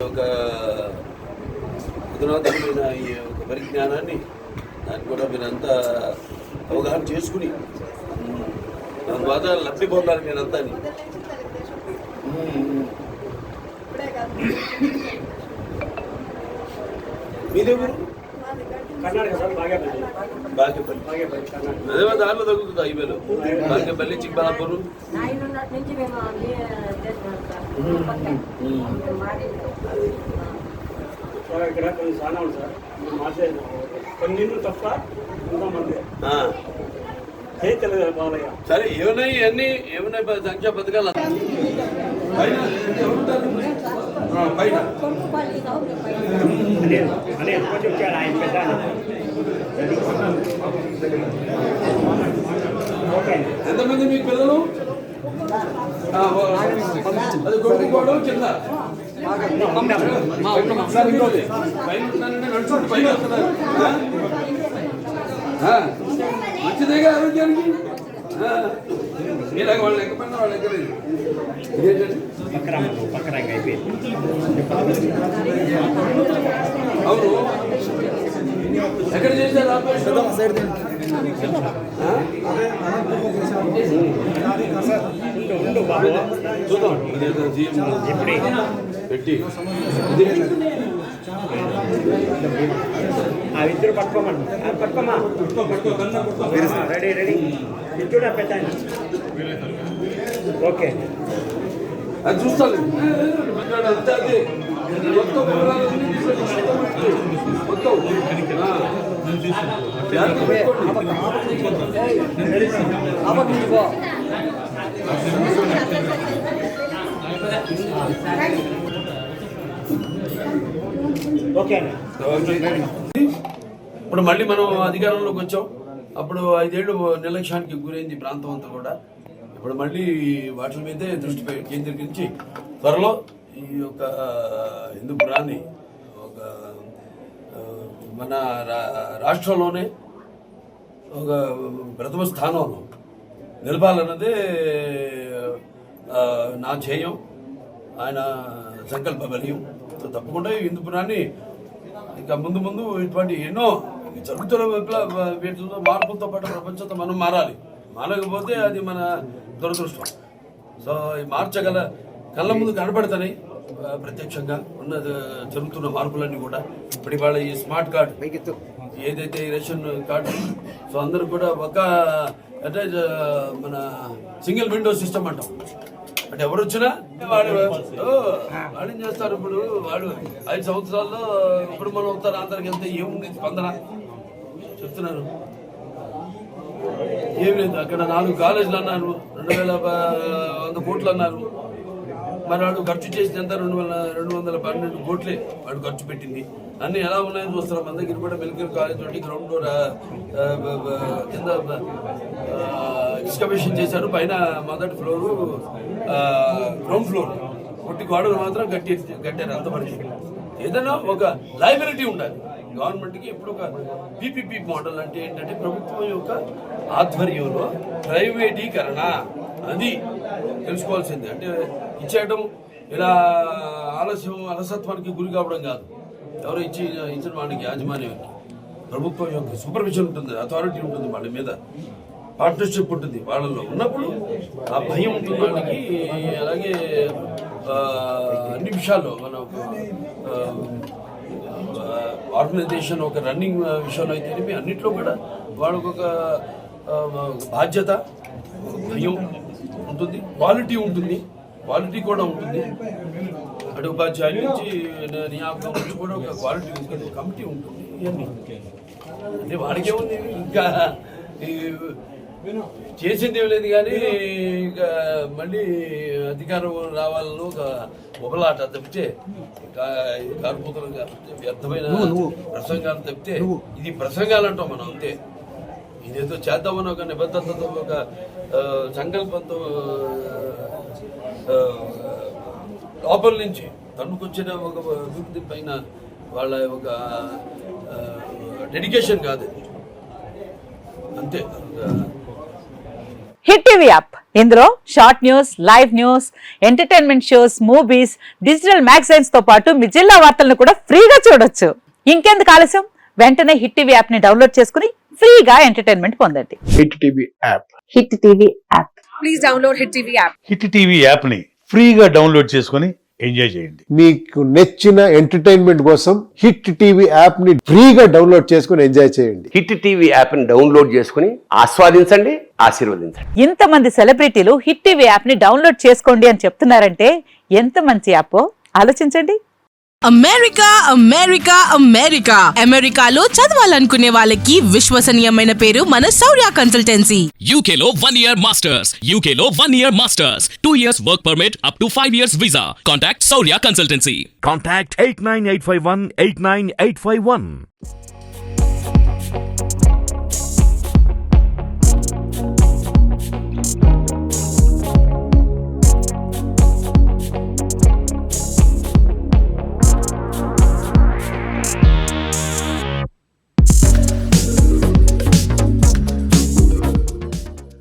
ఒక అధునాతనమైన ఈ ఒక పరిజ్ఞానాన్ని దాన్ని కూడా మీరంతా అవగాహన చేసుకుని దాని ద్వారా లబ్ధి పొందాలి మీరంతా. మీదేవరు? అదే దారిలో తగ్గుతుంది హైవేలో బాగేపల్లి చిక్బలాపూర్. ఇక్కడ కొన్ని చాలా ఉంది సార్, కొన్ని తప్ప సరే ఏమన్నాయి ఇవన్నీ ఏమన్నాయి సంక్షేమ పథకాలు ఎంతమంది మీకు పిల్లలు? అది గోడ కింద నడుచుకుంటూ పైకి వస్తున్నారు. మంచిదేగా ఆరోగ్యానికి. ఇలాగ వాళ్ళు ఎక్కపడినా వాళ్ళు ఎక్కలేదు. అవును, ఎక్కడ చేశారు ఆపరేషన్? చూద్దాం పెట్టి ఇద్దరు పట్టుకోమండి, పట్టుకోమా రెడీ రెడీ ఇద్దరు పెట్టండి. ఓకే అది చూస్తాను. ఇప్పుడు మళ్ళీ మనం అధికారంలోకి వచ్చాం. అప్పుడు 5 ఏళ్ళు నిర్లక్ష్యానికి గురైంది ప్రాంతం అంతా కూడా. ఇప్పుడు మళ్ళీ వాటి మీదే దృష్టి కేంద్రీకరించి త్వరలో ఈ యొక్క హిందూపురాన్ని ఒక మన రాష్ట్రంలోనే ఒక ప్రథమ స్థానంలో నిలపాలన్నదే నా ధ్యేయం, ఆయన సంకల్ప బలీయం. తప్పకుండా హిందూపురాన్ని ఇంకా ముందు ముందు ఇటువంటి ఎన్నో జరుగుతున్న వీటిలో మార్పులతో పాటు ప్రపంచంతో మనం మారాలి. మారకపోతే అది మన దురదృష్టం. సో ఈ మార్చగల కళ్ళ ముందు కనపడతాయి ప్రత్యక్షంగా ఉన్న జరుగుతున్న మార్పులన్నీ కూడా. ఇప్పుడు ఇవాళ ఈ స్మార్ట్ కార్డు ఏదైతే రేషన్ కార్డు, సో అందరూ కూడా ఒక అంటే మన సింగిల్ విండో సిస్టమ్ అంటాం. అంటే ఎవరు వచ్చినా వాడు ఏం చేస్తారు. ఇప్పుడు వాడు 5 సంవత్సరాల్లో ఇప్పుడు మనం ఉత్తర ఆంధ్రాకి వెళ్తే ఏముంది స్పందన చెప్తున్నాను, ఏం లేదు. అక్కడ 4 కాలేజీలు అన్నారు, 2100 కోట్లు అన్నారు. మరి వాడు ఖర్చు చేసినంత 212 కోట్లే వాడు ఖర్చు పెట్టింది. అన్ని ఎలా ఉన్నాయని చూస్తున్నాం. మన దగ్గర కూడా మెడికల్ కాలేజ్ తోటి గ్రౌండ్ ఫ్లోర్ కింద ఎక్స్కవేషన్ చేశారు. పైన మొదటి ఫ్లోరు గ్రౌండ్ ఫ్లోర్ కొట్టి గోడలు మాత్రం కట్టారు. అంతవరకు ఏదైనా ఒక లైబిలిటీ ఉండాలి గవర్నమెంట్కి. ఇప్పుడు ఒక పీపీపీ మోడల్ అంటే ఏంటంటే ప్రభుత్వం యొక్క ఆధ్వర్యంలో ప్రైవేటీకరణ, అది తెలుసుకోవాల్సింది. అంటే ఇచ్చేయడం ఇలా అలసత్వానికి గురి కావడం కాదు. ఎవరో ఇచ్చిన వాడికి యాజమాన్యానికి ప్రభుత్వం యొక్క సూపర్విజన్ ఉంటుంది, అథారిటీ ఉంటుంది, వాళ్ళ మీద పార్ట్నర్షిప్ ఉంటుంది. వాళ్ళలో ఉన్నప్పుడు ఆ భయం ఉంటుంది వాళ్ళకి. అలాగే అన్ని విషయాల్లో మన ఆర్గనైజేషన్ ఒక రన్నింగ్ విషయంలో అయితే అన్నింటిలో కూడా వాళ్ళకు ఒక బాధ్యత, భయం ఉంటుంది, క్వాలిటీ ఉంటుంది, క్వాలిటీ కూడా ఉంటుంది. అంటే ఉపాధ్యాయుల నుంచి నియామకం నుంచి కూడా ఒక క్వాలిటీ ఉంటుంది, కమిటీ ఉంటుంది. ఇవన్నీ అంటే వాడికే ఉంది, ఇంకా చేసింది ఏం లేదు. కానీ ఇంకా మళ్ళీ అధికారం రావాలని ఒక ఉబలాట తప్పితే, కార్పొరేటర్ వ్యర్థమైన ప్రసంగాలు తప్పితే, ఇది ప్రసంగాలు అంటాం మనం అంతే. ఇదేదో చేద్దామని ఒక నిబద్ధతతో ఒక సంకల్పంతో లోపల నుంచి తన్నుకొచ్చిన ఒక అభివృద్ధి పైన వాళ్ళ ఒక డెడికేషన్ కాదు, అంతే. హిట్ టీవీ యాప్ ఇందులో short news, live news, entertainment shows, movies, digital magazines తో పాటు మీ జిల్లా వార్తలను కూడా ఫ్రీగా చూడొచ్చు. ఇంకెందుకు ఆలస్యం, వెంటనే హిట్ టీవీ యాప్ ని డౌన్లోడ్ చేసుకుని ఫ్రీగా ఎంటర్టైన్మెంట్ పొందండి. Hit TV app. Hit TV app. Please download Hit TV app. Hit TV యాప్ని ఫ్రీగా డౌన్లోడ్ చేసుకొని ఎంజాయ్ చేయండి. మీకు నచ్చిన ఎంటర్టైన్మెంట్ కోసం హిట్ టీవీ యాప్ ని ఫ్రీగా డౌన్లోడ్ చేసుకుని ఎంజాయ్ చేయండి. హిట్ టీవీ యాప్ని డౌన్లోడ్ చేసుకుని ఆస్వాదించండి, ఆశీర్వదించండి. ఇంతమంది సెలబ్రిటీలు హిట్ టీవీ యాప్ ని డౌన్లోడ్ చేసుకోండి అని చెప్తున్నారంటే ఎంత మంచి యాప్ ఆలోచించండి. అమెరికా అమెరికా అమెరికా అమెరికాలో చదవాలనుకునే వాళ్ళకి విశ్వసనీయమైన పేరు మన శౌర్య కన్సల్టెన్సీ. UK లో 1 year masters. UK లో 1 year masters. 2 years work permit up to 5 years visa. Contact Saurya Consultancy. Contact 89851 89851.